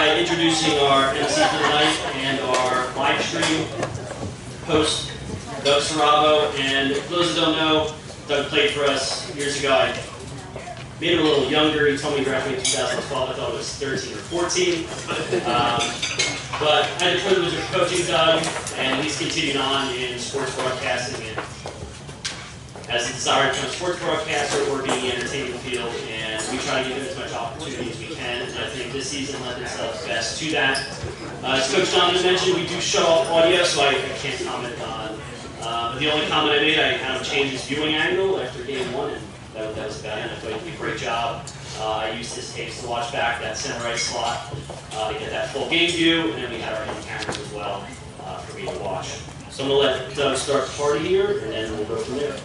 by introducing our MC for the night and our live stream host, Doug Siravo. And for those who don't know, Doug played for us years ago. I made him a little younger. He told me he graduated in 2012. I thought it was 13 or 14. But I had the privilege of coaching Doug, and he's continued on in sports broadcasting and has a desire to become a sports broadcaster or be in the entertainment field, and we try to give him as much opportunity as we can, and I think this season lent itself best to that. As Coach Donovan mentioned, we do shut off audio, so I can't comment on. But the only comment I made, I kind of changed his viewing angle after game one, and that was about it. I thought he did a great job. I used his tapes to watch back that center right slot to get that full game view, and then we had our own cameras as well for me to watch. So I'm going to let Doug start the party here, and then we'll go from there.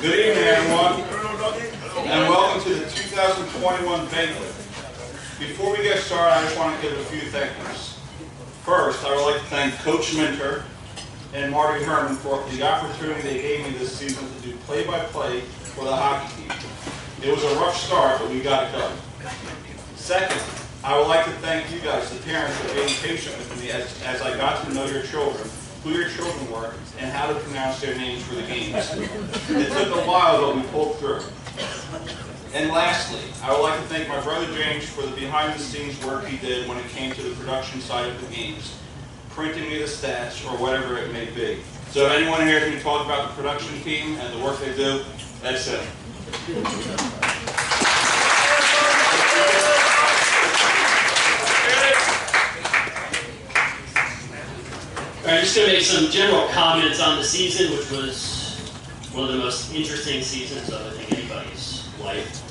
Good evening, everyone, and welcome to the 2021 Banquet. Before we get started, I just want to give a few thank yous. First, I would like to thank Coach Minter and Marty Herrmann for the opportunity they gave me this season to do play-by-play for the hockey team. It was a rough start, but we got it done. Second, I would like to thank you guys, the parents, for being patient with me as I got to know your children, who your children were, and how to pronounce their names for the games. It took a while, but we pulled through. And lastly, I would like to thank my brother James for the behind-the-scenes work he did when it came to the production side of the games, printing me the stats or whatever it may be. So if anyone hears me talk about the production team and the work they do, that's it. All right, I'm just going to make some general comments on the season, which was one of the most interesting seasons of, I think, anybody's life.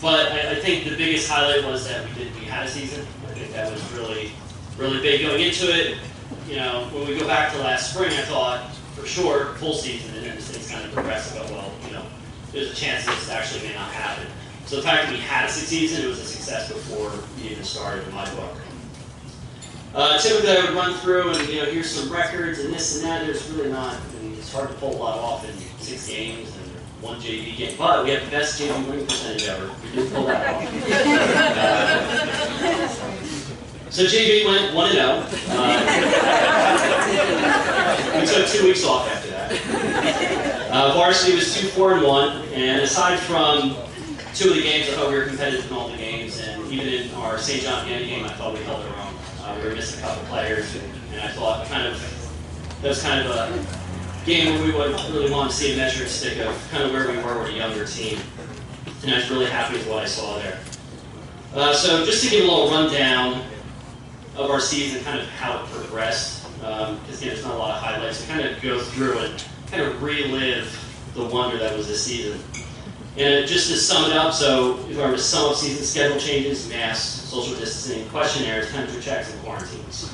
But I think the biggest highlight was that we had a season. I think that was really big going into it. You know, when we go back to last spring, I thought for sure full season, and then this thing's kind of progressed. I go, well, you know, there's a chance this actually may not happen. So the fact that we had a season, it was a success before we even started in my book. Typically, I would run through and here's some records and this and that. There's really not. I mean, it's hard to pull a lot off in 6 games and 1 JV game. But we have the best JV winning percentage ever. We did pull that off. So JV went 1-0. We took 2 weeks off after that. Varsity was 2-4-1, and aside from 2 of the games, I thought we were competitive in all the games, and even in our St. John Vianney game, I thought we held our own. We were missing a couple players, and I thought that was kind of a game where we would really want to see a measured stick of kind of where we were with a younger team, and I was really happy with what I saw there. So just to give a little rundown of our season, kind of how it progressed, because again, there's not a lot of highlights. We kind of go through and kind of relive the wonder that was this season. And just to sum it up, so if I were to sum up season schedule changes, masks, social distancing, questionnaires, temperature checks, and quarantines.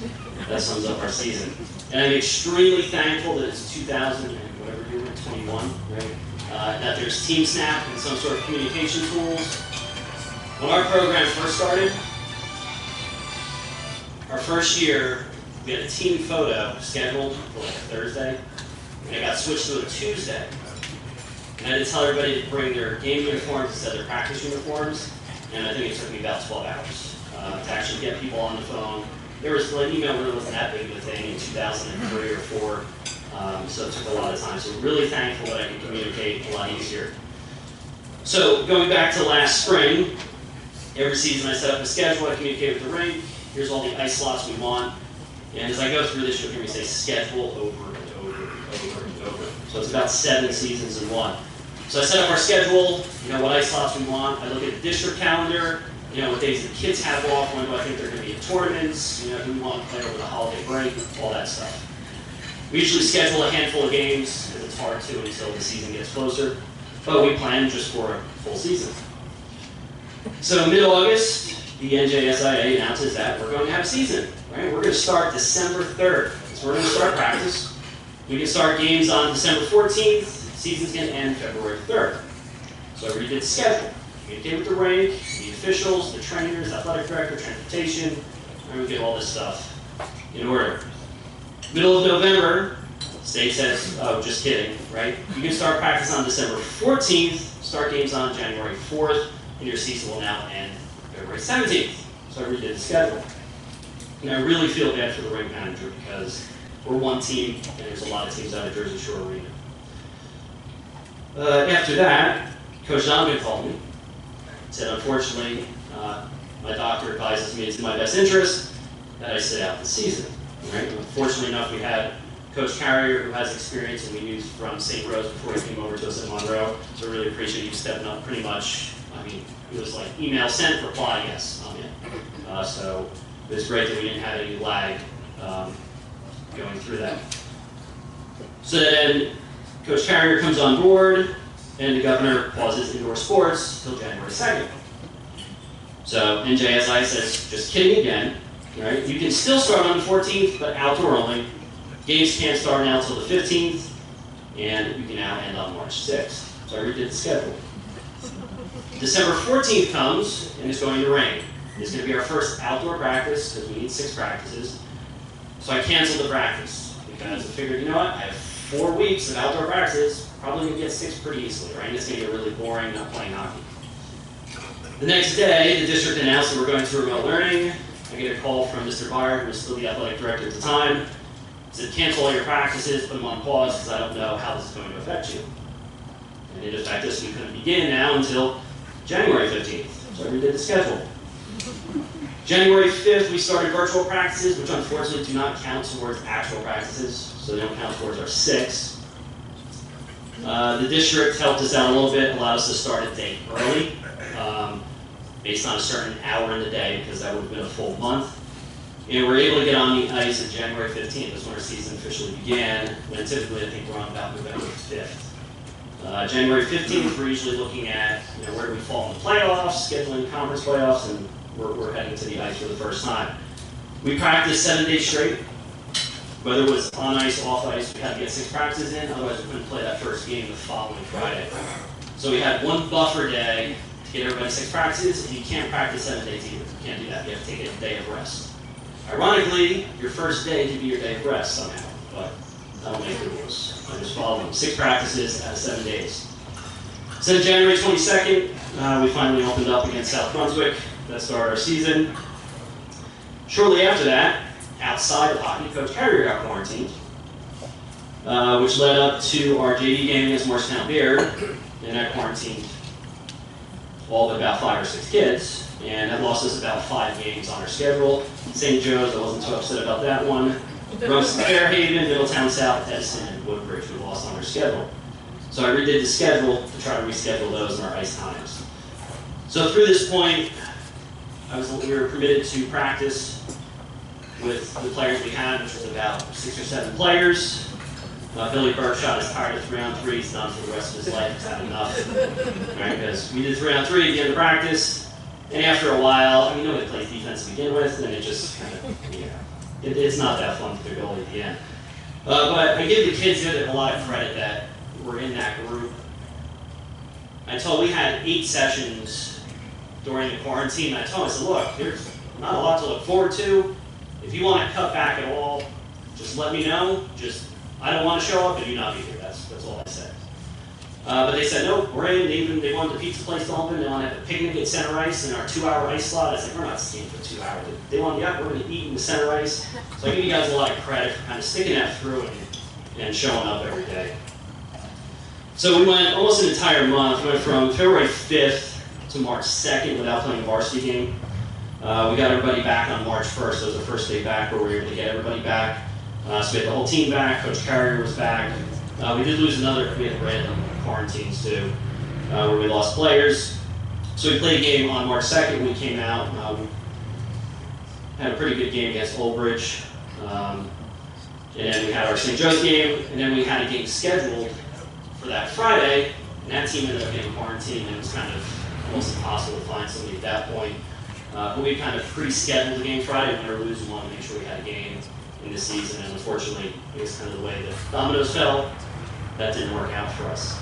That sums up our season. And I'm extremely thankful that it's 2021, right? That there's TeamSnap and some sort of communication tools. When our program first started, our first year, we had a team photo scheduled for like a Thursday, and it got switched to a Tuesday. And I had to tell everybody to bring their game uniforms instead of their practice uniforms, and I think it took me about 12 hours to actually get people on the phone. There was email really wasn't that big of a thing in 2003 or 4, so it took a lot of time. So really thankful that I could communicate a lot easier. So going back to last spring, every season I set up a schedule, I communicate with the rink, here's all the ice slots we want, and as I go through this, you'll hear me say schedule over and over and over and over. So it's about 7 seasons in one. So I set up our schedule, what ice slots we want. I look at the district calendar, what days the kids have off, when do I think they're going to be at tournaments, who we want to play over the holiday break, all that stuff. We usually schedule a handful of games, because it's hard to until the season gets closer, but we plan just for a full season. So mid-August, the NJSIA announces that we're going to have a season, right? We're going to start December 3rd. So we're going to start practice. We can start games on December 14th. Season's going to end February 3rd. So I redid the schedule. Communicate with the rink, the officials, the trainers, athletic director, transportation, and we get all this stuff in order. Middle of November, State says, oh, just kidding, right? You can start practice on December 14th, start games on January 4th, and your season will now end February 17th. So I redid the schedule. And I really feel bad for the rink manager because we're one team, and there's a lot of teams out of Jersey Shore Arena. After that, Coach Donovan called me, said, unfortunately, my doctor advises me it's in my best interest that I sit out the season. Right? Fortunately enough, we had Coach Carrier, who has experience, and we knew from St. Rose before he came over to us at Monroe. So I really appreciate you stepping up pretty much. I mean, it was like email sent, reply yes, I'm in. So it was great that we didn't have any lag going through that. So then Coach Carrier comes on board, and the governor pauses indoor sports till January 2nd. So NJSI says, just kidding again, right? You can still start on the 14th, but outdoor only. Games can't start now until the 15th, and you can now end on March 6th. So I redid the schedule. December 14th comes, and it's going to rain. It's going to be our first outdoor practice, because we need 6 practices. So I canceled the practice, because I figured, you know what, I have 4 weeks of outdoor practice, probably going to get 6 pretty easily, right? And it's going to get really boring not playing hockey. The next day, the district announced that we're going to remote learning. I get a call from Mr. Byer, who was still the athletic director at the time. He said, cancel all your practices, put them on pause, because I don't know how this is going to affect you. And it affected us. We couldn't begin now until January 15th. So I redid the schedule. January 5th, we started virtual practices, which unfortunately do not count towards actual practices, so they don't count towards our 6. The district helped us out a little bit, allowed us to start a day early, based on a certain hour in the day, because that would have been a full month. And we were able to get on the ice on January 15th, that's when our season officially began, when typically I think we're on about November 5th. January 15th, we're usually looking at where do we fall in the playoffs, scheduling conference playoffs, and we're heading to the ice for the first time. We practiced 7 days straight. Whether it was on ice, off ice, we had to get 6 practices in, otherwise we couldn't play that first game the following Friday. So we had one buffer day to get everybody 6 practices, and you can't practice 7 days either. You can't do that. You have to take a day of rest. Ironically, your first day could be your day of rest somehow, but I don't make the rules. I just follow them. 6 practices out of 7 days. So January 22nd, we finally opened up against South Brunswick. That started our season. Shortly after that, outside of hockey, Coach Carrier got quarantined, which led up to our JV game against Morristown Beard, and that quarantined all but about 5 or 6 kids, and that lost us about 5 games on our schedule. St. Joe's, I wasn't too upset about that one. Rose Fairhaven, Middletown South, Edison, and Woodbridge we lost on our schedule. So I redid the schedule to try to reschedule those in our ice times. So through this point, we were permitted to practice with the players we had, which was about 6 or 7 players. Billy Burkshot is tired of 3-on-3. He's done for the rest of his life. He's had enough. Right? Because we did 3-on-3 at the end of practice, and after a while, nobody plays defense to begin with, and it just kind of, it's not that fun for the goalie at the end. But I give the kids here a lot of credit that were in that group. I told we had 8 sessions during the quarantine. I told them, I said, look, there's not a lot to look forward to. If you want to cut back at all, just let me know. I don't want to show up and you not be here. That's all I said. But they said, no, we're in. They wanted the pizza place to open. They wanted to have a picnic at center ice in our 2-hour ice slot. I said, we're not staying for 2 hours. They wanted, yeah, we're going to eat in the center ice. So I give you guys a lot of credit for kind of sticking that through and showing up every day. So we went almost an entire month. We went from February 5th to March 2nd without playing a varsity game. We got everybody back on March 1st. It was the first day back where we were able to get everybody back. So we had the whole team back. Coach Carrier was back. We did lose we had random quarantines too, where we lost players. So we played a game on March 2nd. We came out. We had a pretty good game against Old Bridge. And then we had our St. Joe's game. And then we had a game scheduled for that Friday. And that team ended up getting quarantined. And it was kind of almost impossible to find somebody at that point. But we kind of pre-scheduled the game Friday. Win or lose, we wanted to make sure we had a game in this season, and unfortunately, it was kind of the way the dominoes fell. That didn't work out for us.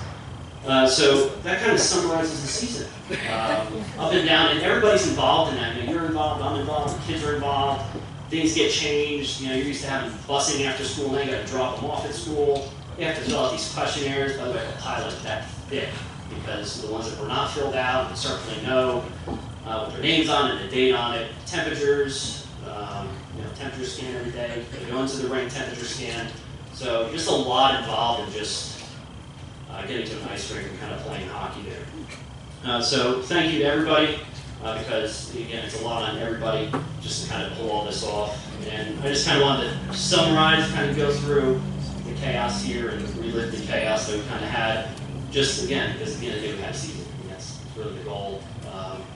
So that kind of summarizes the season. Up and down, and everybody's involved in that. You're involved, I'm involved, the kids are involved. things get changed. You know, you're used to having busing after school, now you got to drop them off at school. You have to fill out these questionnaires. By the way, the pilot that thick, because the ones that were not filled out, you certainly know with their names on it, the date on it, temperatures, temperature scan every day. They go into the ring temperature scan. So just a lot involved in just getting to an ice rink and kind of playing hockey there. So thank you to everybody, because again, it's a lot on everybody just to kind of pull all this off. And I just kind of wanted to summarize, kind of go through the chaos here and relive the chaos that we kind of had. Just again, because at the end of the day, we had a season. And that's really the goal.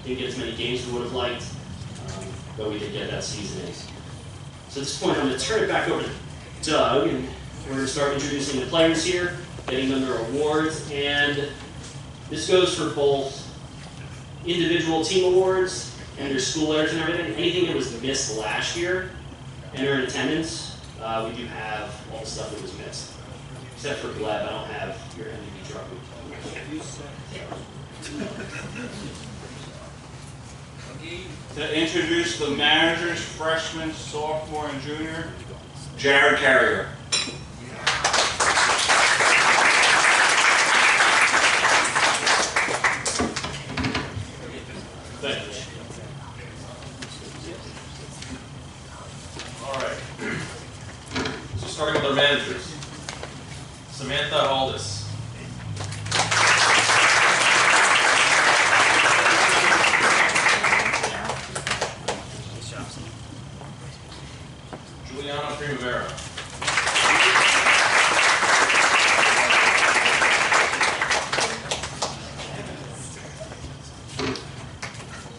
Didn't get as many games as we would have liked, but we did get that season in. So at this point, I'm going to turn it back over to Doug, and we're going to start introducing the players here, getting them their awards, and this goes for both individual team awards and their school letters and everything. Anything that was missed last year and are in attendance, we do have all the stuff that was missed. Except for Gleb, I don't have your MVP trophy. To introduce the managers, freshman, sophomore, and junior, Jared Carrier. Thank you. All right. So starting with our managers. Samantha Aldis. Juliana Primavera.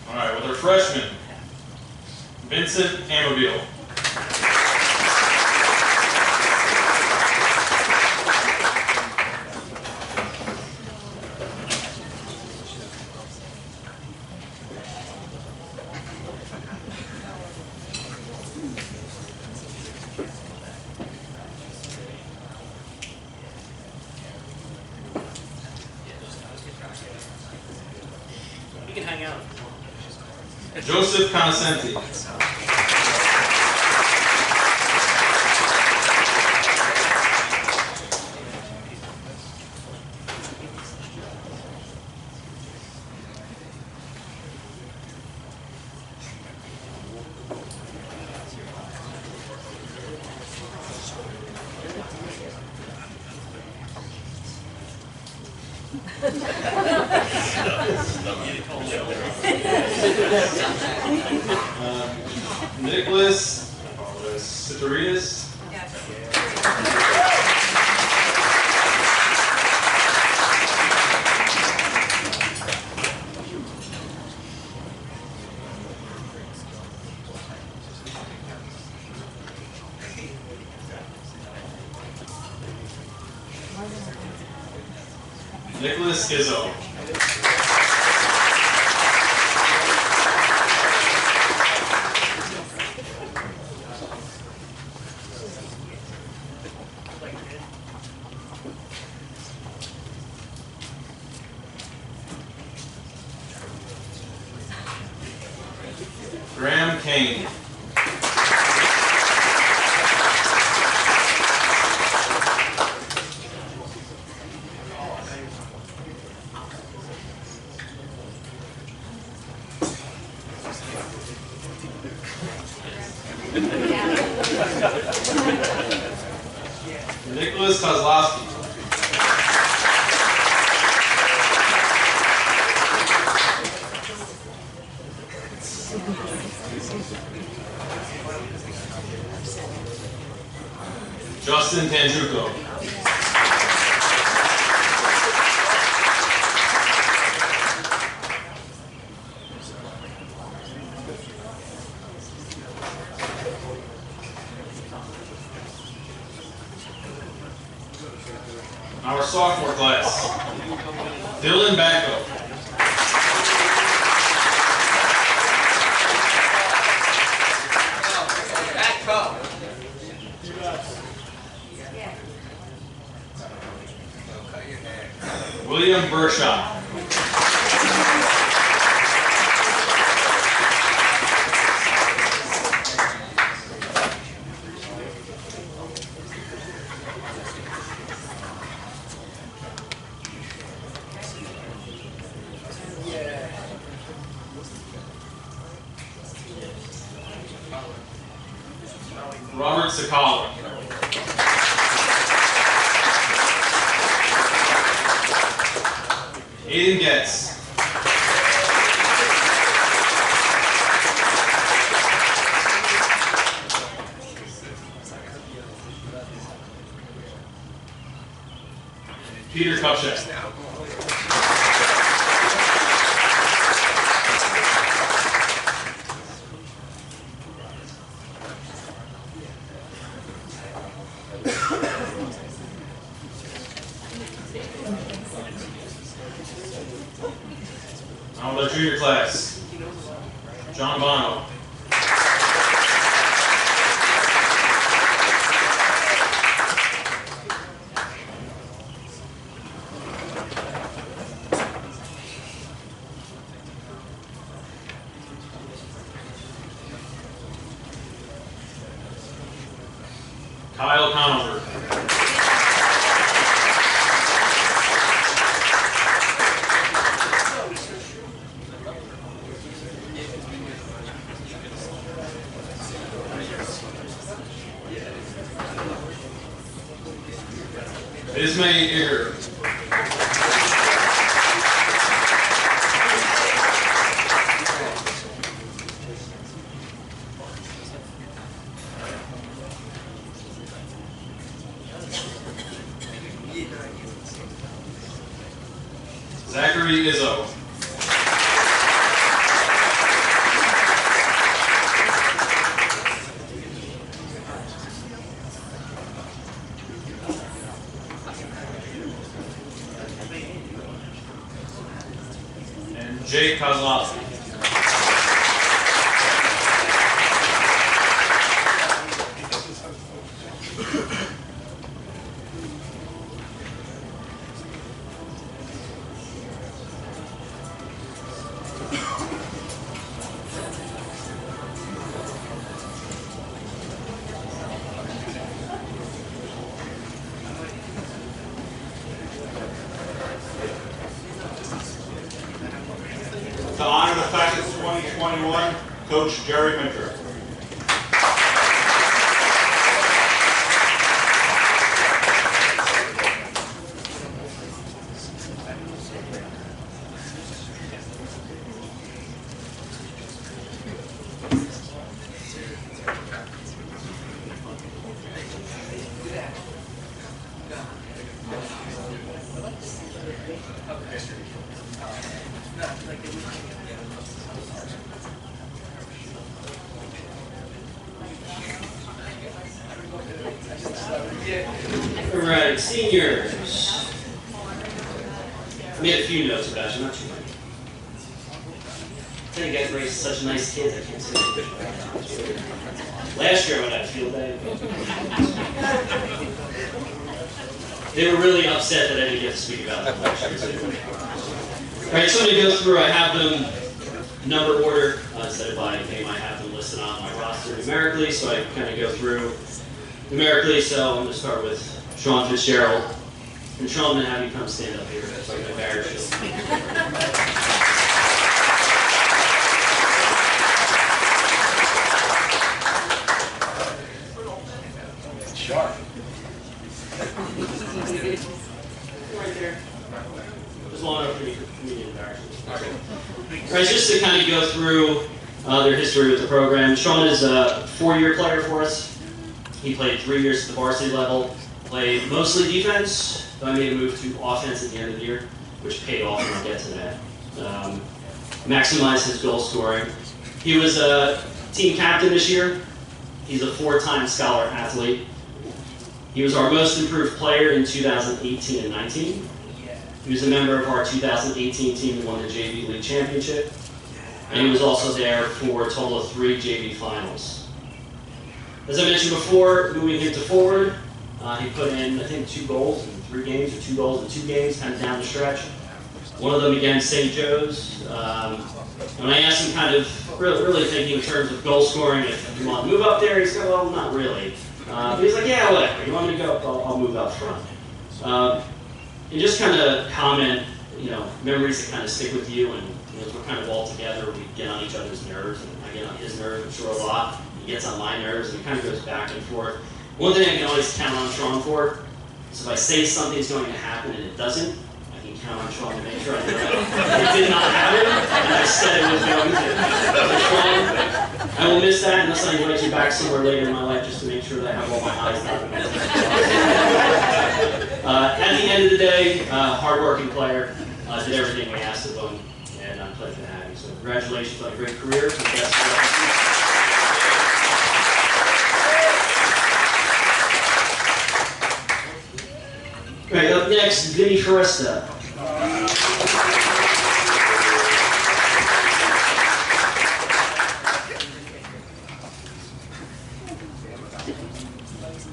All right, with our freshmen, Vincent Amabile. You can hang out. Joseph Conasenti. Nicholas Sitorius. Nicholas Izzo. Graham Kane. Nicholas Kozlowski. Justin Tanjuko. Our sophomore class, Dylan Backo. William Bershaw. Sakala. Aiden Getz. Peter Kupchak. On with our junior class, John Bono. Kyle Conover. Ismay Igor. Zachary Izzo. And Jake Kozlowski. To honor the fact it's 2021, Coach Jerry Minter. All right, seniors. I made a few notes about you, not too many. I think you guys raised such nice kids, I can't say it. Last year I went out field day. They were really upset that I didn't get to speak about them last year too. All right, so I'm going to go through, I have them number order instead of by name. I have them listed on my roster numerically, so I kind of go through numerically. So I'm going to start with Sean Fitzgerald. And Sean, I'm going to have you come stand up here so I can embarrass you. Sharp. Right there. Just long enough for me to embarrass you. All right, just to kind of go through their history with the program. Sean is a 4-year player for us. He played 3 years at the varsity level, played mostly defense, but I made a move to offense at the end of the year, which paid off, and I'll get to that. Maximized his goal scoring. He was a team captain this year. He's a 4-time scholar athlete. He was our most improved player in 2018 and 19. He was a member of our 2018 team that won the JV League Championship. And he was also there for a total of 3 JV finals. As I mentioned before, moving him to forward, he put in, I think, 2 goals in 3 games, or 2 goals in 2 games, kind of down the stretch. One of them against St. Joe's. When I asked him kind of really thinking in terms of goal scoring, if you want to move up there, he said, well, not really. But he's like, yeah, whatever. You want me to go? I'll move up front. And just kind of comment, memories that kind of stick with you, and as we're kind of all together, we get on each other's nerves, and I get on his nerves, I'm sure, a lot. gets on my nerves, and it kind of goes back and forth. One thing I can always count on Sean for, is if I say something's going to happen and it doesn't, I can count on Sean to make sure I do it. It did not happen, and I said it was going to. So Sean, I will miss that unless I invite you back somewhere later in my life just to make sure that I have all my eyes dotted. At the end of the day, hardworking player, did everything we asked of him, and I'm pleased to have you. So congratulations on a great career. And best of luck. Right, up next, Vinny Foresta.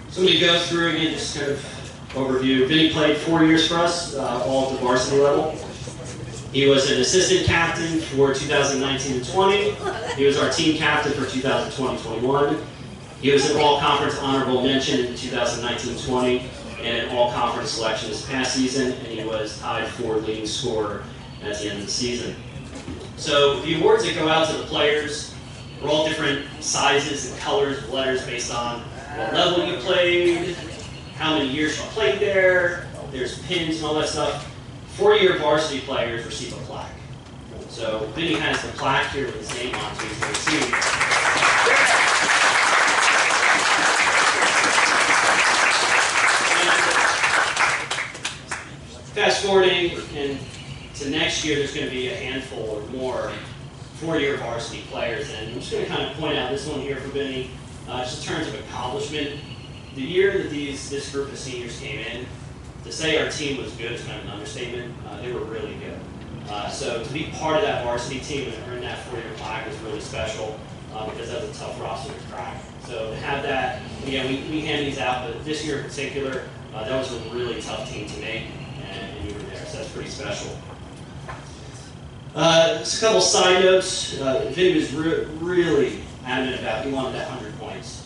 So I'm going to go through again, just kind of overview. Vinny played 4 years for us, all at the varsity level. He was an assistant captain for 2019 and 20. He was our team captain for 2020-21. He was an all-conference honorable mention in 2019-20 and an all-conference selection this past season, and he was tied for leading scorer at the end of the season. So the awards that go out to the players are all different sizes and colors of letters based on what level you played, how many years you played there, there's pins and all that stuff. 4-year varsity players receive a plaque. So Vinny has the plaque here with his name on it, so you can see. Fast forwarding and to next year, there's going to be a handful or more 4-year varsity players, and I'm just going to kind of point out this one here for Vinny, just in terms of accomplishment. The year that this group of seniors came in, to say our team was good is kind of an understatement. They were really good. So to be part of that varsity team and earn that 4-year plaque was really special because that was a tough roster to crack. So to have that, again, we hand these out, but this year in particular, that was a really tough team to make, and you were there, so that's pretty special. Just a couple side notes. Vinny was really adamant about he wanted that 100 points.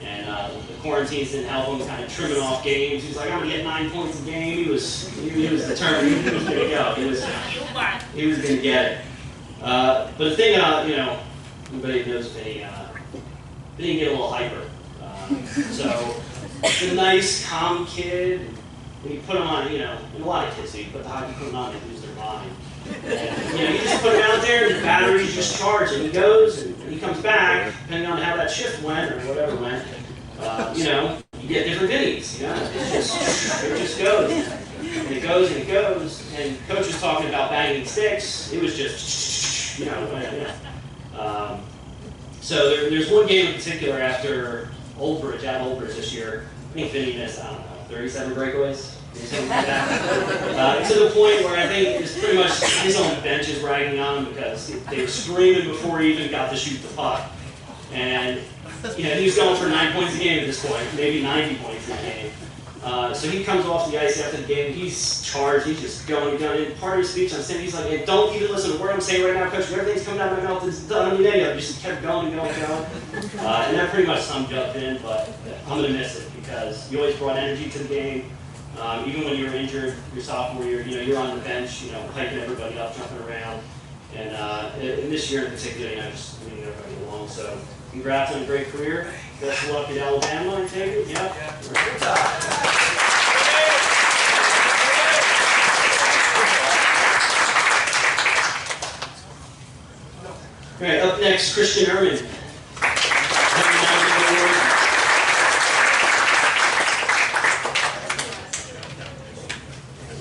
And the quarantines didn't help him kind of trimming off games. He was like, I'm going to get 9 points a game. He was determined he was going to go. He was going to get it. But the thing, everybody knows Vinny didn't get a little hyper. So he's a nice, calm kid. When you put him on, and a lot of kids, so you put the hockey equipment on, they lose their mind. And, you just put him out there, and the batteries just charge, and he goes, and he comes back, depending on how that shift went, or whatever went, you get different Vinnies, it just goes. And it goes, and it goes, and Coach was talking about banging sticks, it was just, So there's one game in particular after Old Bridge this year, I think Vinny missed, 37 breakaways, something like that. To the point where I think it's pretty much his own bench is ragging on him because they were screaming before he even got to shoot the puck. And he was going for 9 points a game at this point, maybe 90 points a game. So he comes off the ice after the game, he's charged, he's just going. And part of his speech I'm saying, he's like, hey, don't even listen to what I'm saying right now, Coach. Everything's coming out of my mouth, it's done. Just kept going and going and going. And that pretty much summed up in, but I'm going to miss it because you always brought energy to the game. Even when you were injured your sophomore year, you're on the bench, hyping everybody up, jumping around. And in this year in particular, just leading everybody along. So congrats on a great career. Best of luck at Alabama, I take it. Yeah. All right, up next, Christian Herrmann.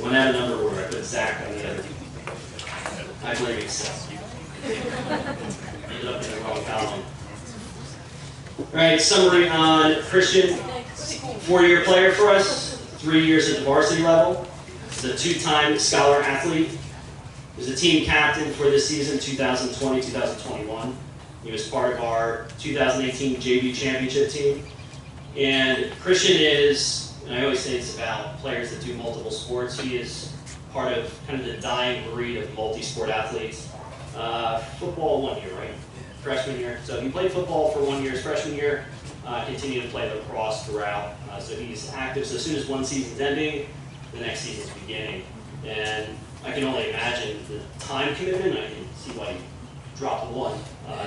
One out of number where I put Zach on the other. I blame myself. Ended up in the wrong column. All right, summary on Christian. 4-year player for us, 3 years at the varsity level. He's a 2-time scholar athlete. He was a team captain for this season, 2020-2021. He was part of our 2018 JV championship team. And Christian is, and I always say it's about players that do multiple sports, he is part of kind of the dying breed of multi-sport athletes. Football 1 year, right? Freshman year. So he played football for 1 year his freshman year, continued to play lacrosse throughout. So he's active. So as soon as one season's ending, the next season's beginning. And I can only imagine the time commitment. I can see why he dropped the one.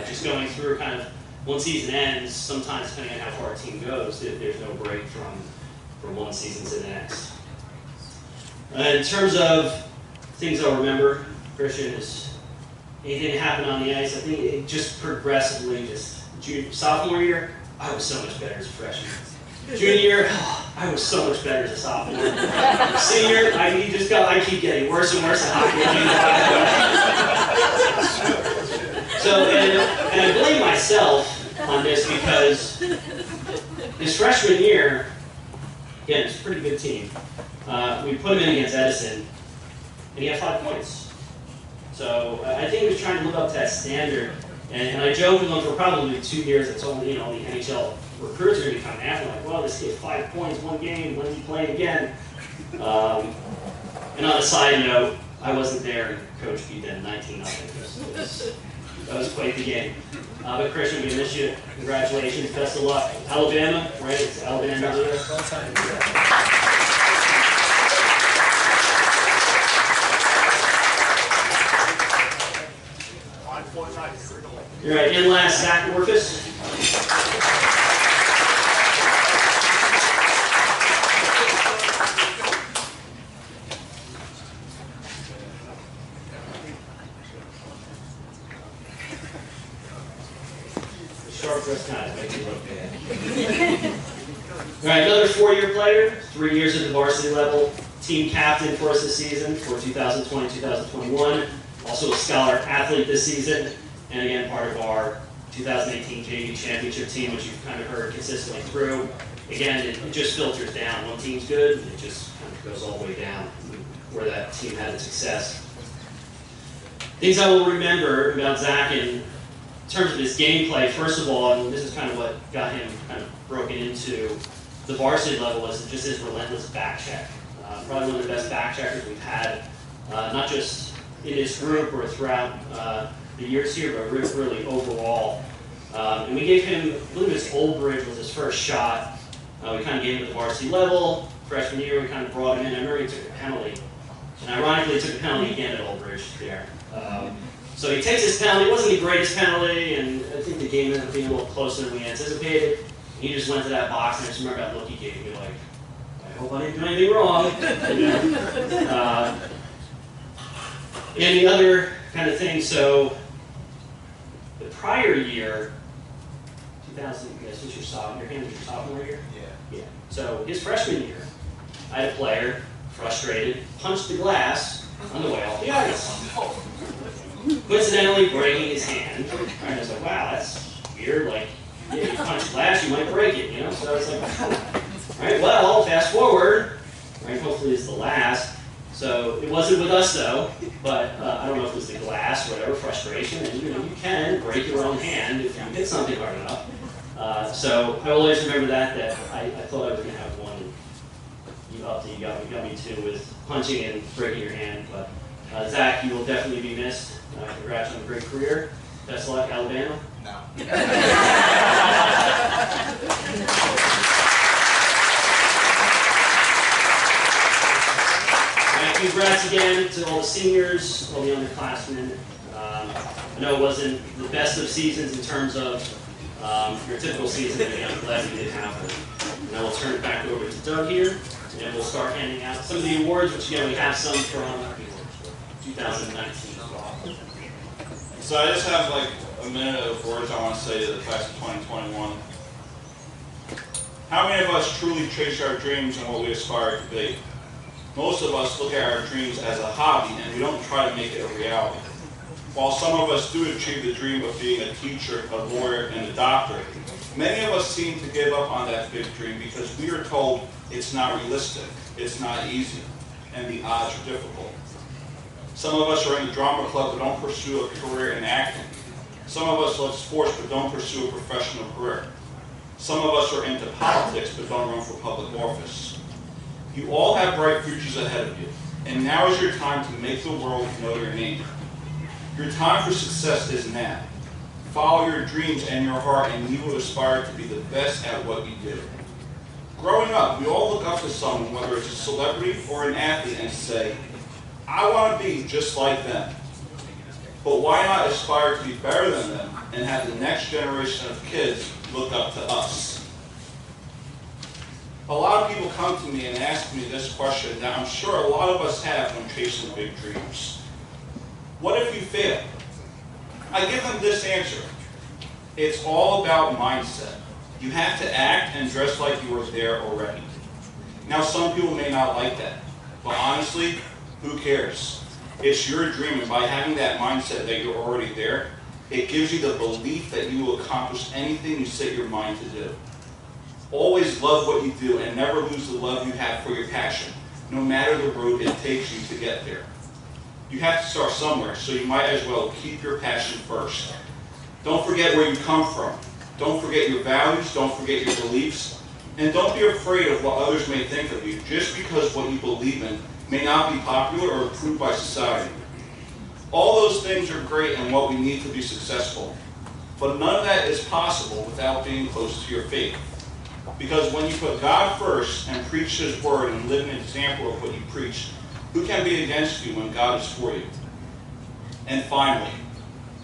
Just going through kind of one season ends, sometimes depending on how far a team goes, there's no break from one season to the next. In terms of things I'll remember, Christian, is anything that happened on the ice, I think it just progressively, sophomore year, I was so much better as a freshman. Junior year, I was so much better as a sophomore. Senior, I keep getting worse and worse at hockey. So, and I blame myself on this because his freshman year, again, it's a pretty good team. We put him in against Edison, and he had 5 points. So I think he was trying to live up to that standard. And I joked with him for probably 2 years. I told him, the NHL recruits are going to be coming after him. Like, well, this kid 5 points, 1 game, when is he playing again? And on a side note, I wasn't there, and Coach beat them 19-0. That was quite the game. But Christian, we miss you. Congratulations, best of luck. Alabama, right? It's Alabama. All right, and last, Zach Orefice. Sharp dress kind of makes you look bad. All right, another 4-year player, 3 years at the varsity level, team captain for us this season for 2020-2021. Also a scholar athlete this season, and again, part of our 2018 JV championship team, which you've kind of heard consistently through. Again, it just filters down. One team's good, it just kind of goes all the way down where that team had its success. Things I will remember about Zach in terms of his gameplay, first of all, and this is kind of what got him kind of broken into the varsity level, was just his relentless back check. Probably one of the best back checkers we've had, not just in his group or throughout the years here, but really overall. And we gave him, I believe it was Old Bridge was his first shot. We kind of gave him at the varsity level. Freshman year, we kind of brought him in. I remember he took a penalty. And ironically, he took a penalty again at Old Bridge there. So he takes his penalty. It wasn't the greatest penalty, and I think the game ended up being a little closer than we anticipated. He just went to that box, and I just remember that look he gave me, like, I hope I didn't do anything wrong. And the other kind of thing, so the prior year, 2000, this was your sophomore year? Yeah. So his freshman year, I had a player, frustrated, punched the glass on the way off the ice. Coincidentally breaking his hand. And I was like, wow, that's weird. Like, yeah, you punch glass, you might break it, So I was like, all right, well, fast forward. Right, hopefully it's the last. So it wasn't with us though, but I don't know if it was the glass or whatever, frustration, and you can break your own hand if you hit something hard enough. So I will always remember that I thought I was going to have one, and you upped it, you got me too with punching and breaking your hand. But Zach, you will definitely be missed. Congrats on a great career. Best of luck, Alabama. No. Congrats again to all the seniors, all the underclassmen. I know it wasn't the best of seasons in terms of your typical season, but I'm glad we did have one. And I will turn it back over to Doug here, and we'll start handing out some of the awards, which again, we have some from 2019. So I just have like a minute of words I want to say to the class of 2021. How many of us truly chase our dreams and what we aspire to be? Most of us look at our dreams as a hobby and we don't try to make it a reality. While some of us do achieve the dream of being a teacher, a lawyer, and a doctor, many of us seem to give up on that big dream because we are told it's not realistic, it's not easy, and the odds are difficult. Some of us are in the drama club but don't pursue a career in acting. Some of us love sports but don't pursue a professional career. Some of us are into politics but don't run for public office. You all have bright futures ahead of you, and now is your time to make the world know your name. Your time for success is now. Follow your dreams and your heart, and you will aspire to be the best at what you do. Growing up, we all look up to someone, whether it's a celebrity or an athlete, and say, I want to be just like them. But why not aspire to be better than them and have the next generation of kids look up to us. A lot of people come to me and ask me this question that I'm sure a lot of us have when chasing big dreams. What if you fail? I give them this answer. It's all about mindset. You have to act and dress like you were there already. Now, some people may not like that, but honestly, who cares? It's your dream, and by having that mindset that you're already there, it gives you the belief that you will accomplish anything you set your mind to do. Always love what you do and never lose the love you have for your passion, no matter the road it takes you to get there. You have to start somewhere, so you might as well keep your passion first. Don't forget where you come from. Don't forget your values, don't forget your beliefs, and don't be afraid of what others may think of you just because what you believe in may not be popular or approved by society. All those things are great and what we need to be successful, but none of that is possible without being close to your faith. Because when you put God first and preach His word and live an example of what you preach, who can be against you when God is for you? And finally,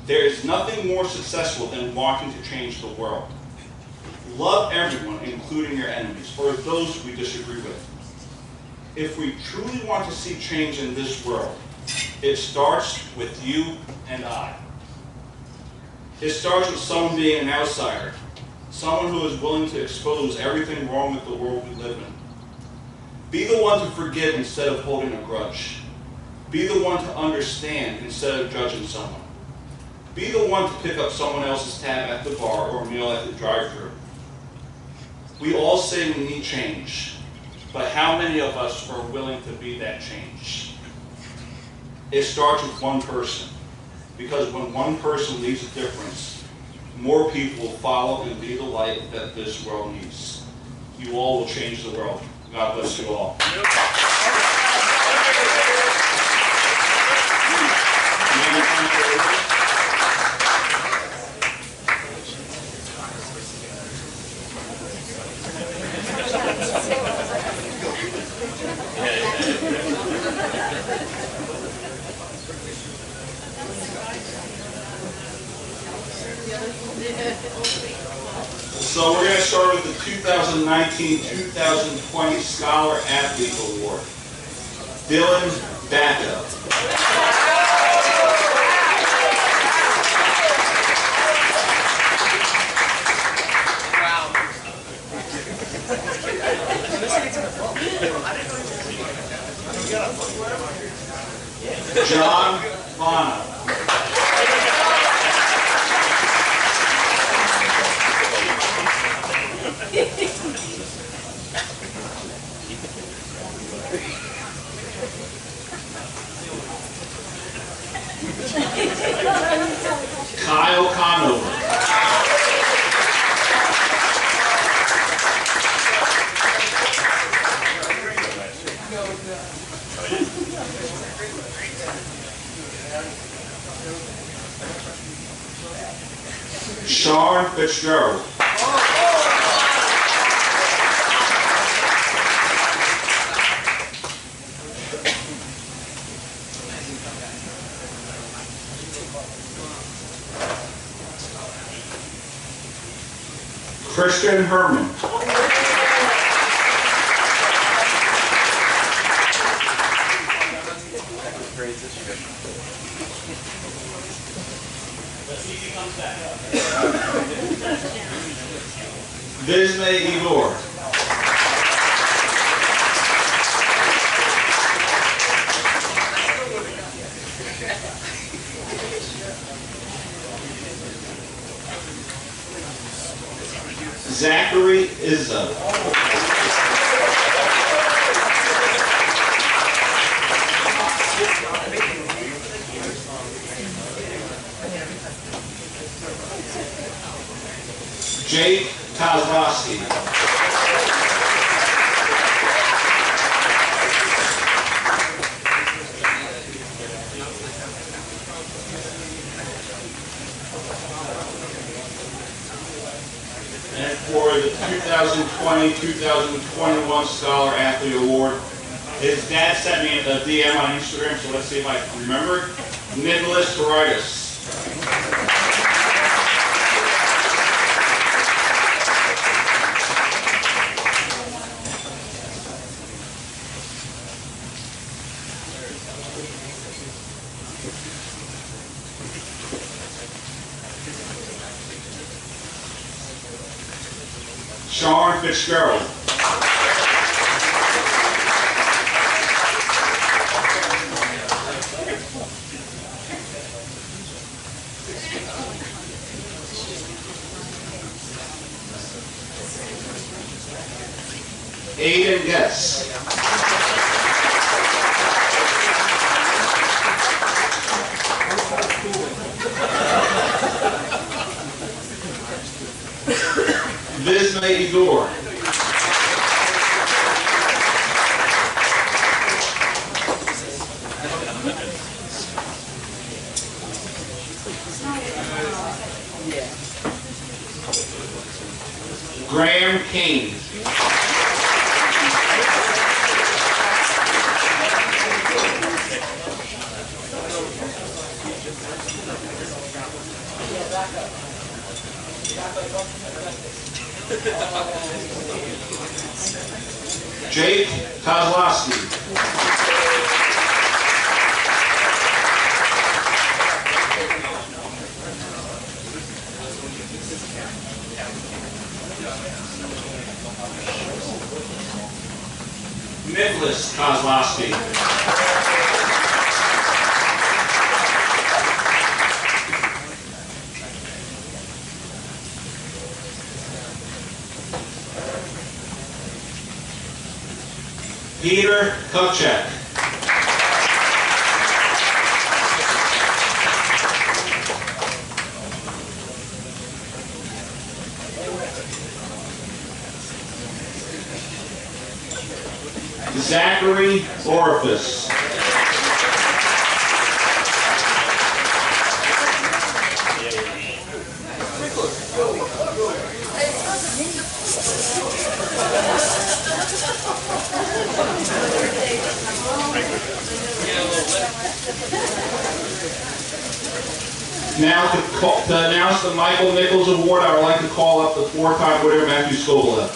there is nothing more successful than wanting to change the world. Love everyone, including your enemies, or those we disagree with. If we truly want to see change in this world, it starts with you and I. It starts with someone being an outsider, someone who is willing to expose everything wrong with the world we live in. Be the one to forgive instead of holding a grudge. Be the one to understand instead of judging someone. Be the one to pick up someone else's tab at the bar or meal at the drive-thru. We all say we need change, but how many of us are willing to be that change? It starts with one person, because when one person leaves a difference, more people will follow and be the light that this world needs. You all will change the world. God bless you all. So we're going to start with the 2019-2020 Scholar Athlete Award. Dylan Backup. John Bono. Kyle Conover. Sean Fitzgerald. Christian Herrmann. Visme Igor. Zachary Izzo. Jake Kozlowski. And for the 2020-2021 Scholar Athlete Award, his dad sent me a DM on Instagram, so let's see if I can remember. Nicholas Toritis. Fitzgerald. Aiden Guess. Vincent Igor. Graham Kane. Jake Kozlowski. Nicholas Kozlowski. Peter Kuchek. Zachary Orefice. Now to announce the Michael Nichols Award, I would like to call up the four-time winner, Matthew Scobolev.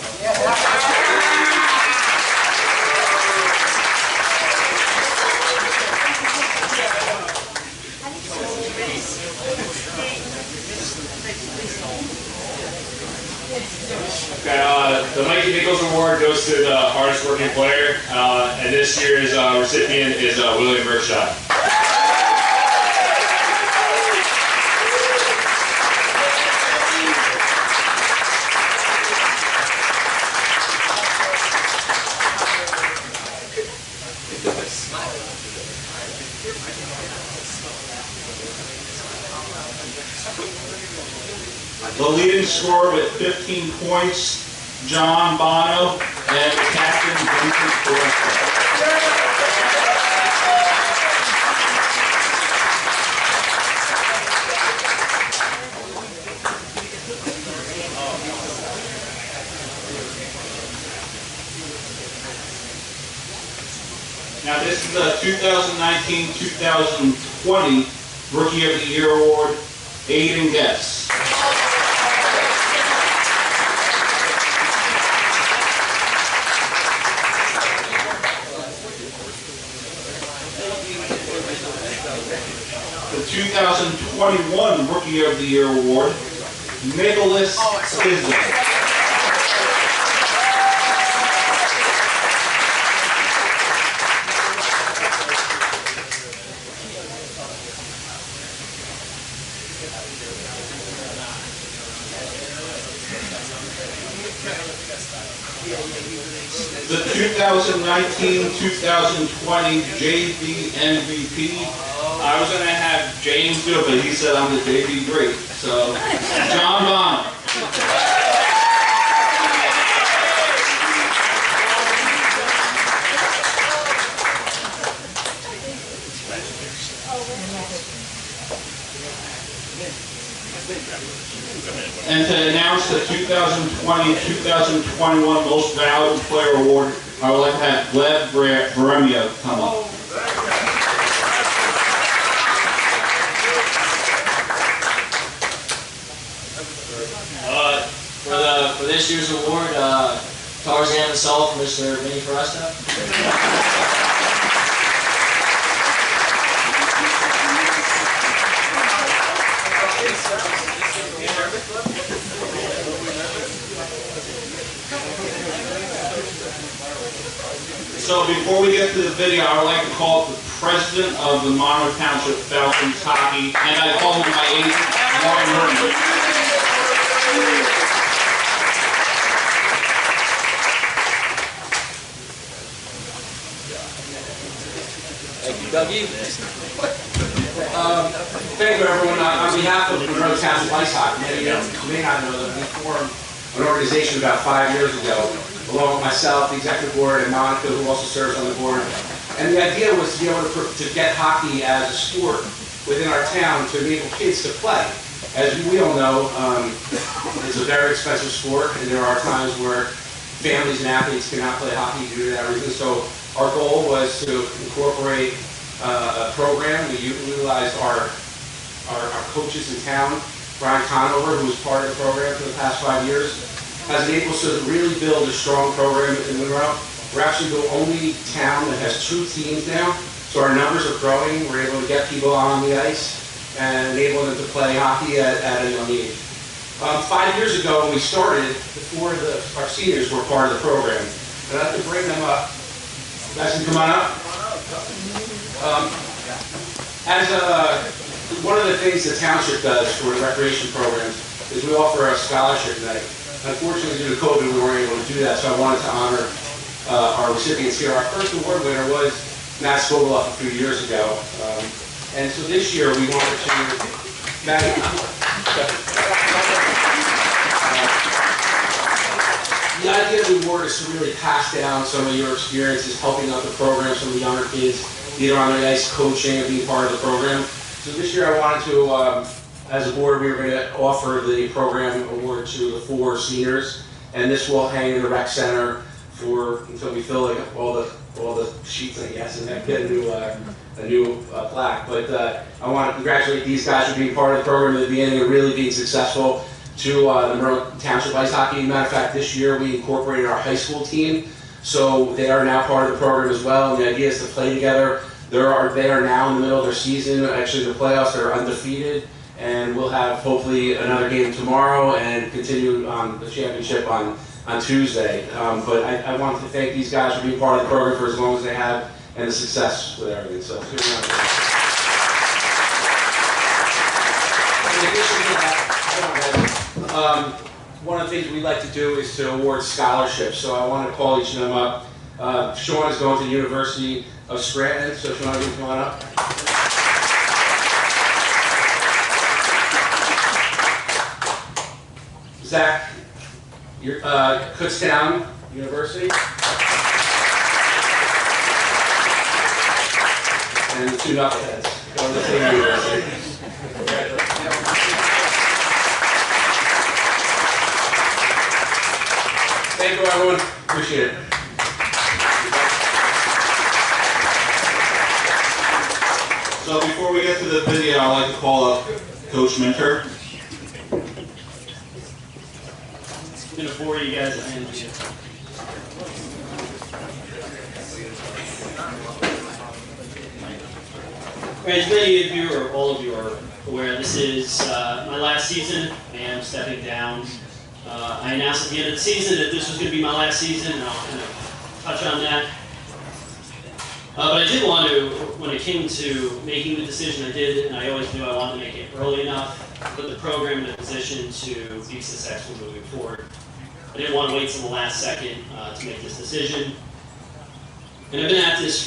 The Mikey Nichols Award goes to the hardest working player, and this year's recipient is William Berkshire. The leading scorer with 15 points, John Bono, and Captain Vincent Foresta. Now this is the 2019-2020 Rookie of the Year Award, Aiden Guess. The 2021 Rookie of the Year Award, Nicholas Isla. The 2019-2020 JV MVP. I was going to have James do it, but he said I'm the JV great. So, John Bond. And to announce the 2020-2021 Most Valuable Player Award, I would like to have Gleb Veremyev come up. For this year's award, Tarzan and Salt from Mr. Vinny Foresta. So before we get to the video, I would like to call the president of the Monroe Township Falcons hockey, and I call him my agent, Herrmann. Thank you, Dougie. Thank you, everyone. On behalf of Monroe Township Ice Hockey, many of you may not know that we formed an organization about 5 years ago, along with myself, the executive board, and Monica, who also serves on the board. And the idea was to be able to get hockey as a sport within our town to enable kids to play. As we all know, it's a very expensive sport, and there are times where families and athletes cannot play hockey due to that reason. So our goal was to incorporate a program. We utilized our coaches in town. Brian Conover, who was part of the program for the past 5 years, has enabled us to really build a strong program in Monroe. We're actually the only town that has 2 teams now, so our numbers are growing. We're able to get people on the ice and enable them to play hockey at a young age. 5 years ago, when we started, before our seniors were part of the program. And I'd like to bring them up. You guys can come on up. One of the things the township does for the recreation programs is we offer a scholarship night. Unfortunately, due to COVID, we weren't able to do that, so I wanted to honor our recipients here. Our first award winner was Matt Skobeloff a few years ago. And so this year, we wanted to... The idea of the award is to really pass down some of your experiences helping out the program, some of the younger kids, either on the ice coaching or being part of the program. So this year I wanted to, as a board, we were going to offer the program award to the 4 seniors, and this will hang in the rec center until we fill like all the sheets, I guess, and then get a new plaque. But I want to congratulate these guys for being part of the program at the beginning and really being successful. To the Monroe Township Ice Hockey. Matter of fact, this year we incorporated our high school team, so they are now part of the program as well. And the idea is to play together. They are now in the middle of their season. Actually, the playoffs are undefeated, and we'll have hopefully another game tomorrow and continue on the championship on Tuesday. But I want to thank these guys for being part of the program for as long as they have and the success with everything. So, in addition to that, one of the things we like to do is to award scholarships. So I want to call each of them up. Sean is going to the University of Scranton, so Sean, you come on up. Zach, you're Kutztown University. And the 2 knuckleheads going to the same university. Thank you, everyone. Appreciate it. So before we get to the video, I'd like to call up Coach Minter. I'm going to bore you guys at the end. As many of you, or all of you, are aware, this is my last season. I am stepping down. I announced at the end of the season that this was going to be my last season, and I'll kind of touch on that. But I did want to, when it came to making the decision, I did, and I always knew I wanted to make it early enough to put the program in a position to be successful moving forward. I didn't want to wait till the last second to make this decision. And I've been at this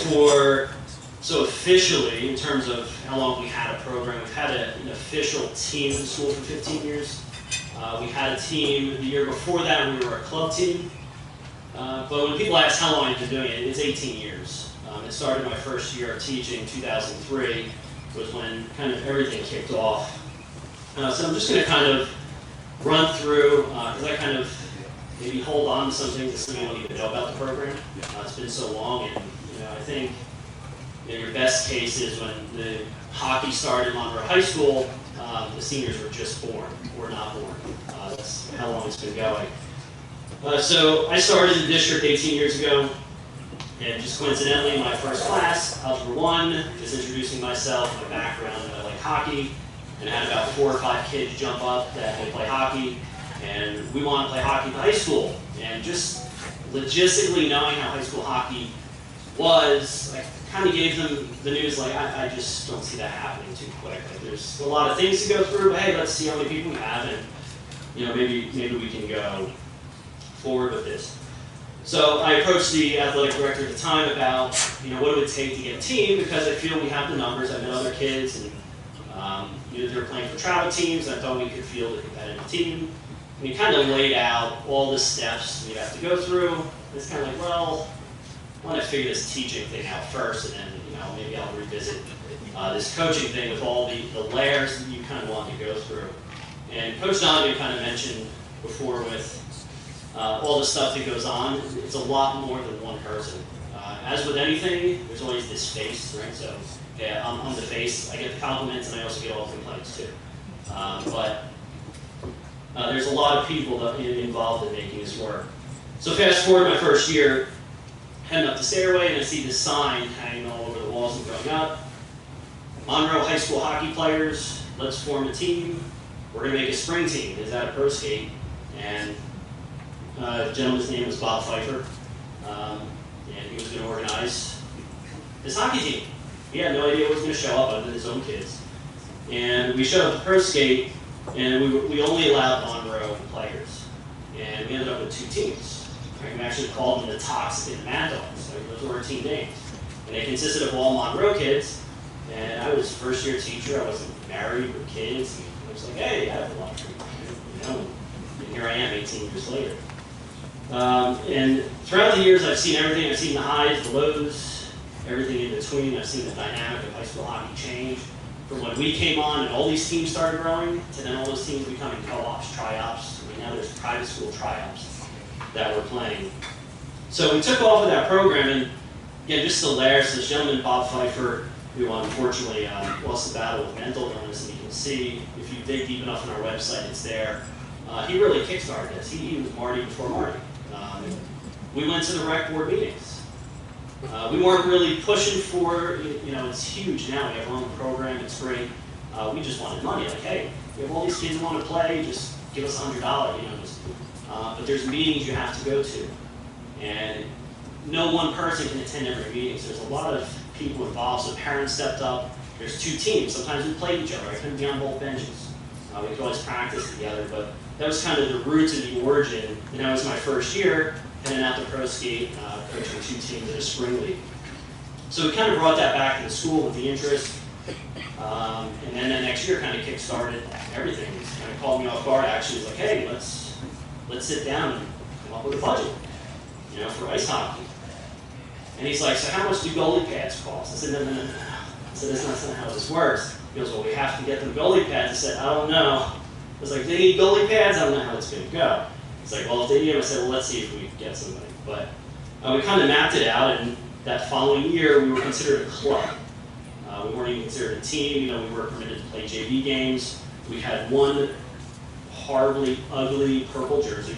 so officially, in terms of how long we had a program, we've had an official team in the school for 15 years. We had a team the year before that, we were a club team. But when people ask how long I've been doing it, it's 18 years. It started my first year of teaching, 2003, was when kind of everything kicked off. So I'm just going to kind of run through, because I kind of maybe hold on to some things that some people don't even know about the program. It's been so long, and I think your best case is when the hockey started in Monroe High School, the seniors were just born, or not born. That's how long it's been going. So I started in the district 18 years ago, and just coincidentally, my first class, Algebra 1, just introducing myself, my background, I like hockey, and I had about 4 or 5 kids jump up that they play hockey, and we want to play hockey at the high school. And just logistically knowing how high school hockey was I kind of gave them the news like I just don't see that happening too quick. Like there's a lot of things to go through, but hey, let's see how many people we have, and maybe we can go forward with this. So I approached the athletic director at the time about what it would take to get a team, because I feel we have the numbers. I met other kids, and they were playing for travel teams. And I thought we could field a competitive team. And he kind of laid out all the steps we have to go through. It's kind of like, well, I want to figure this teaching thing out first, and then maybe I'll revisit this coaching thing with all the layers that you kind of want to go through. And Coach Donovan kind of mentioned before with all the stuff that goes on, it's a lot more than one person. As with anything, there's always this face, right? So, yeah, I'm the face. I get the compliments, and I also get all the complaints too. But there's a lot of people involved in making this work. So fast forward my first year, heading up the stairway, and I see this sign hanging all over the walls and going up. Monroe high school hockey players, let's form a team. We're going to make a spring team. Is that a pro skate? And the gentleman's name was Bob Pfeiffer, and he was going to organize this hockey team. He had no idea what was going to show up other than his own kids. And we showed up to pro skate, and we only allowed Monroe players. And we ended up with 2 teams. We actually called them the Toxic and the Mad Dogs. So those were our team names. And they consisted of all Monroe kids. And I was a first-year teacher. I wasn't married with kids. And I was like, hey, I have a lot of and here I am 18 years later. And throughout the years, I've seen everything. I've seen the highs, the lows, everything in between. I've seen the dynamic of high school hockey change. From when we came on and all these teams started growing, to then all those teams becoming co-ops, tri-ops. I mean, now there's private school tri-ops that we're playing. So we took off with that program, and again, just the layers. This gentleman, Bob Pfeiffer, who unfortunately lost the battle with mental illness, and you can see, if you dig deep enough on our website, it's there. He really kickstarted this. He was Marty before Marty. We went to the rec board meetings. We weren't really pushing for, it's huge now. We have our own program, it's great. We just wanted money. Like, hey, we have all these kids who want to play, just give us $100, but there's meetings you have to go to. And no one person can attend every meeting, so there's a lot of people involved. So parents stepped up. There's 2 teams. Sometimes we played each other. I couldn't be on both benches. We could always practice together, but that was kind of the roots and the origin. And that was my first year, heading out to pro skate, coaching 2 teams in a spring league. So we kind of brought that back to the school with the interest. And then the next year kind of kick-started everything. He kind of called me off guard, actually. He was like, hey, let's sit down and come up with a budget, for ice hockey. And he's like, so how much do goalie pads cost? I said, no. I said, that's not how this works. He goes, well, we have to get them goalie pads. I said, I don't know. I was like, they need goalie pads? I don't know how it's going to go. He's like, well, if they need them, I said, well, let's see if we can get somebody. But we kind of mapped it out, and that following year, we were considered a club. We weren't even considered a team. We were permitted to play JV games. We had one horribly ugly purple jersey.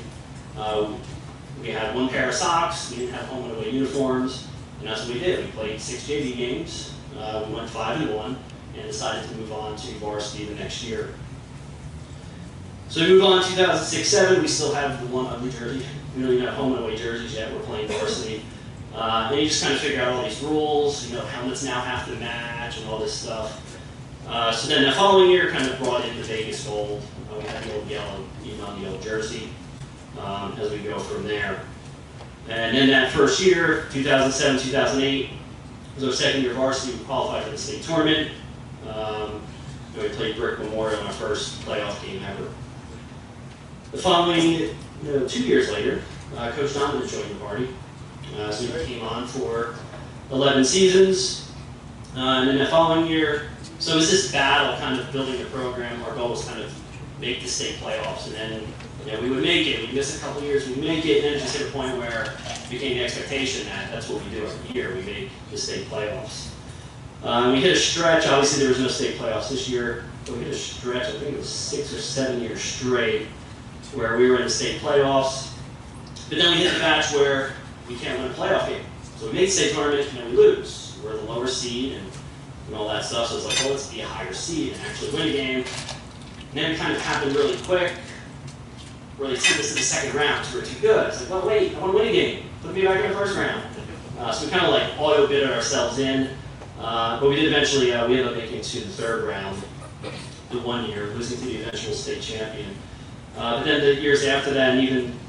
We had 1 pair of socks. We didn't have home and away uniforms. And that's what we did. We played 6 JV games. We went 5-1 and decided to move on to varsity the next year. So we moved on in 2006-07. We still have the one ugly jersey. We don't even have home and away jerseys yet. We're playing varsity. And you just kind of figure out all these rules. Helmets now have to match and all this stuff. So then the following year kind of brought in the Vegas gold. We had the old yellow, even on the old jersey, as we go from there. And then that first year, 2007, 2008, was our second year varsity. We qualified for the state tournament. We played Brick Memorial in our first playoff game ever. The following, 2 years later, Coach Donovan joined the party. So he came on for 11 seasons. And then the following year, so it was this battle kind of building the program. Our goal was kind of make the state playoffs. And then we would make it. We'd miss a couple years, we'd make it, and then it just hit a point where it became the expectation that that's what we do every year. We make the state playoffs. We hit a stretch. Obviously, there was no state playoffs this year, but we hit a stretch. I think it was 6 or 7 years straight where we were in the state playoffs. But then we hit the patch where we can't win a playoff game. So we made the state tournament, and then we lose. We're the lower seed and all that stuff. So it's like, well, let's be a higher seed and actually win a game. And then it kind of happened really quick, where they sent us to the second round because we were too good. It's like, well, wait, I want to win a game. Put me back in the first round. So we kind of like auto-bidded ourselves in, but we did eventually, we ended up making it to the third round the 1 year, losing to the eventual state champion. But then the years after that, and even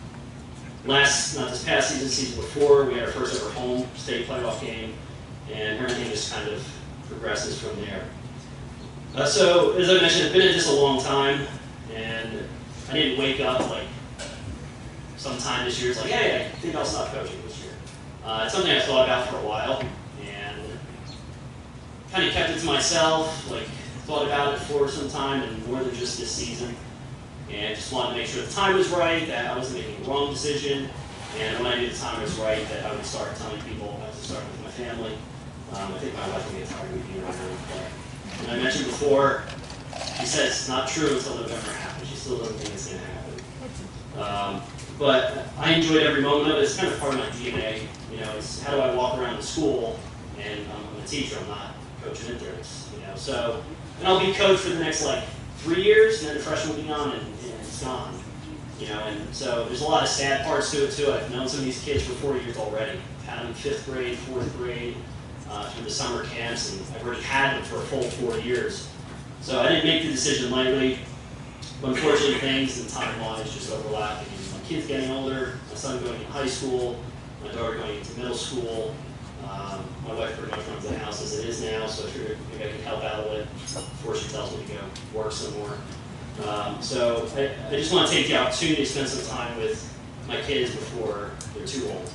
not this past season, season before, we had our first ever home state playoff game, and everything just kind of progresses from there. So, as I mentioned, I've been at this a long time, and I didn't wake up like sometime this year, it's like, hey, I think I'll stop coaching this year. It's something I thought about for a while, and kind of kept it to myself, like thought about it for some time, and more than just this season. And just wanted to make sure the time was right, that I wasn't making the wrong decision, and when I knew the time was right, that I would start telling people, I have to start with my family. I think my wife will get tired of being around. And I mentioned before, she says it's not true until November happens. She still doesn't think it's going to happen. But I enjoyed every moment of it. It's kind of part of my DNA. You know, it's how do I walk around the school, and I'm a teacher, I'm not coaching interns. You know, so, and I'll be coach for the next like 3 years, and then the freshman will be gone, and it's gone. You know, and so there's a lot of sad parts to it too. I've known some of these kids for 4 years already. I've had them in 5th grade, 4th grade, through the summer camps, and I've already had them for a full 4 years. So I didn't make the decision lightly, but unfortunately things and timelines just overlapping. My kid's getting older, my son going to high school, my daughter going into middle school. My wife pretty much runs the house as it is now, so I figured maybe I could help out a little before she tells me to go work some more. So I just want to take the opportunity to spend some time with my kids before they're too old.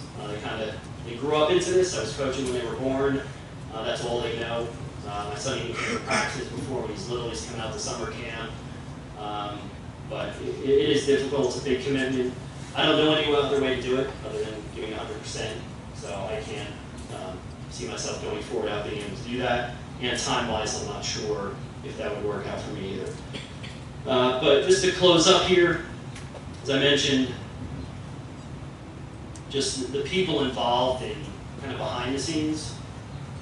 They grew up into this. I was coaching when they were born. That's all they know. My son even came to practice before when he's little. He's coming out to summer camp. But it is difficult. It's a big commitment. I don't know any other way to do it other than giving 100%. So I can't see myself going forward without being able to do that. And time-wise, I'm not sure if that would work out for me either. But just to close up here, as I mentioned, just the people involved in kind of behind the scenes.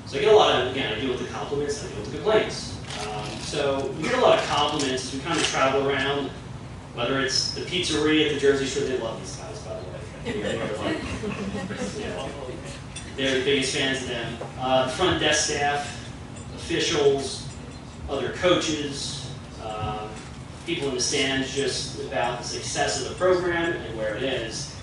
So I get a lot of, again, I deal with the compliments, I deal with the complaints. So we get a lot of compliments as we kind of travel around, whether it's the pizzeria at the Jersey Shore. They love these guys, by the way. They're the biggest fans of them. The front desk staff, officials, other coaches, people in the stands just about the success of the program and where it is.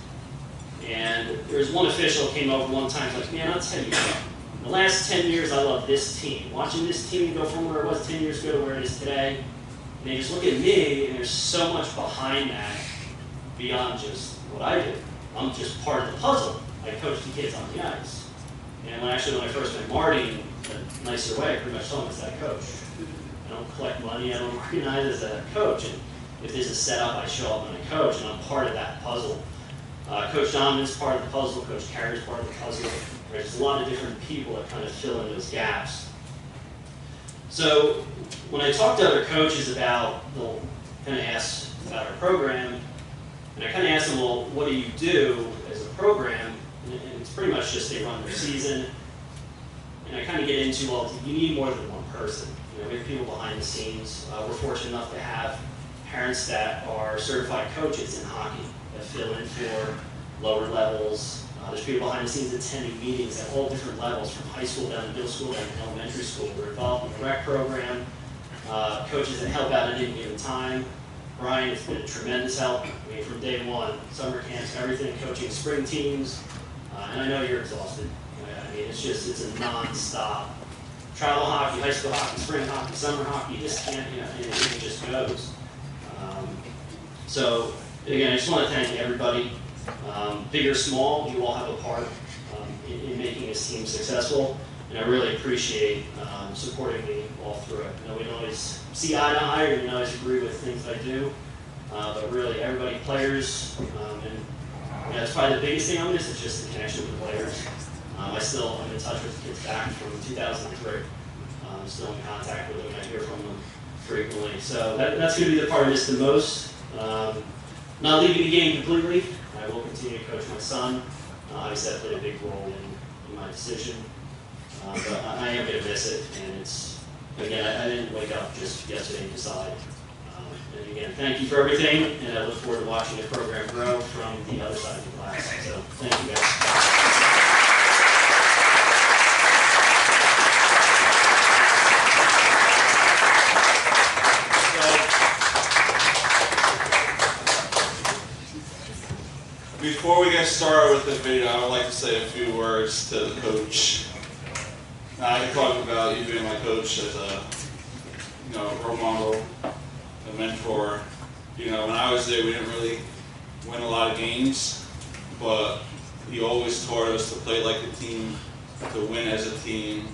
And there's one official who came over one time, like, man, I'll tell you, in the last 10 years, I love this team. Watching this team go from where it was 10 years ago to where it is today, and they just look at me, and there's so much behind that beyond just what I do. I'm just part of the puzzle. I coach the kids on the ice. And when I first met Marty, in a nicer way, I pretty much told him, it's that coach. I don't collect money, I don't organize as a coach. And if there's a setup, I show up and I coach, and I'm part of that puzzle. Coach Donovan's part of the puzzle, Coach Carey's part of the puzzle. There's a lot of different people that kind of fill in those gaps. So when I talk to other coaches about, they'll kind of ask about our program, and I kind of ask them, well, what do you do as a program? And it's pretty much just they run their season. And I kind of get into, well, you need more than one person. You know, we have people behind the scenes. We're fortunate enough to have parents that are certified coaches in hockey that fill in for lower levels. There's people behind the scenes attending meetings at all different levels, from high school down to middle school down to elementary school. We're involved in the rec program. Coaches that help out at any given time. Brian has been a tremendous help. I mean, from day one, summer camps, everything, coaching spring teams. And I know you're exhausted. I mean, it's a non-stop travel hockey, high school hockey, spring hockey, summer hockey. You just can't, it just goes. So again, I just want to thank everybody. Big or small, you all have a part in making this team successful, and I really appreciate supporting me all through it. We don't always see eye to eye, or we don't always agree with things I do, but really everybody, players, and that's probably the biggest thing on this is just the connection with the players. I'm in touch with the kids back from 2003. I'm still in contact with them, I hear from them frequently. So that's going to be the part I miss the most. Not leaving the game completely. I will continue to coach my son. Obviously, that played a big role in my decision. But I am going to miss it. And it's, again, I didn't wake up just yesterday and decide. And again, thank you for everything. And I look forward to watching the program grow from the other side of the class. So thank you, guys. get started with the video, I would like to say a few words to the coach. I can talk about you being my coach as a, role model, a mentor. When I was there, we didn't really win a lot of games, but he always taught us to play like a team, to win as a team,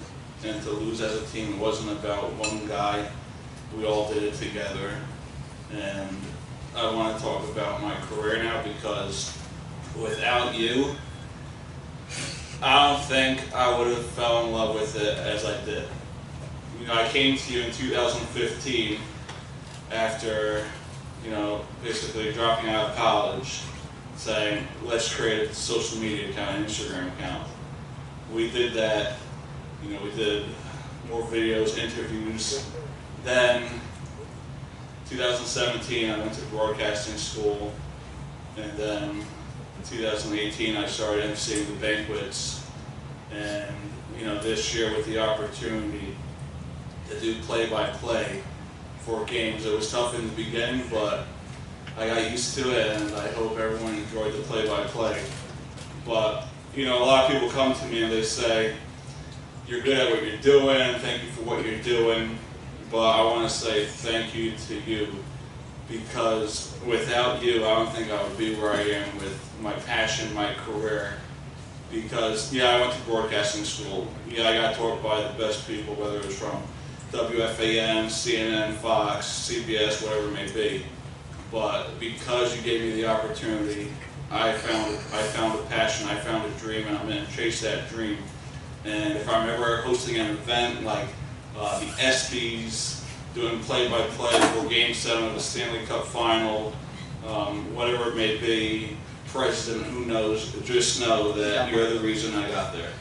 and to lose as a team. It wasn't about one guy. We all did it together. And I want to talk about my career now, because without you, I don't think I would have fell in love with it as I did. I came to you in 2015 after, basically dropping out of college, saying, let's create a social media account, an Instagram account. We did that. We did more videos, interviews. Then 2017, I went to broadcasting school, and then 2018, I started emceeing the banquets, and this year with the opportunity to do play-by-play for games. It was tough in the beginning, but I got used to it, and I hope everyone enjoyed the play-by-play. But a lot of people come to me and they say, "You're good at what you're doing. Thank you for what you're doing." But I want to say thank you to you, because without you, I don't think I would be where I am with my passion, my career. Because, I went to broadcasting school. I got taught by the best people, whether it was from WFAN, CNN, Fox, CBS, whatever it may be. But because you gave me the opportunity, I found a passion, I found a dream, and I'm going to chase that dream. And if I'm ever hosting an event like the ESPYs, doing play-by-play for Game 7 of the Stanley Cup Final, whatever it may be, President, who knows, just know that you're the reason I got there.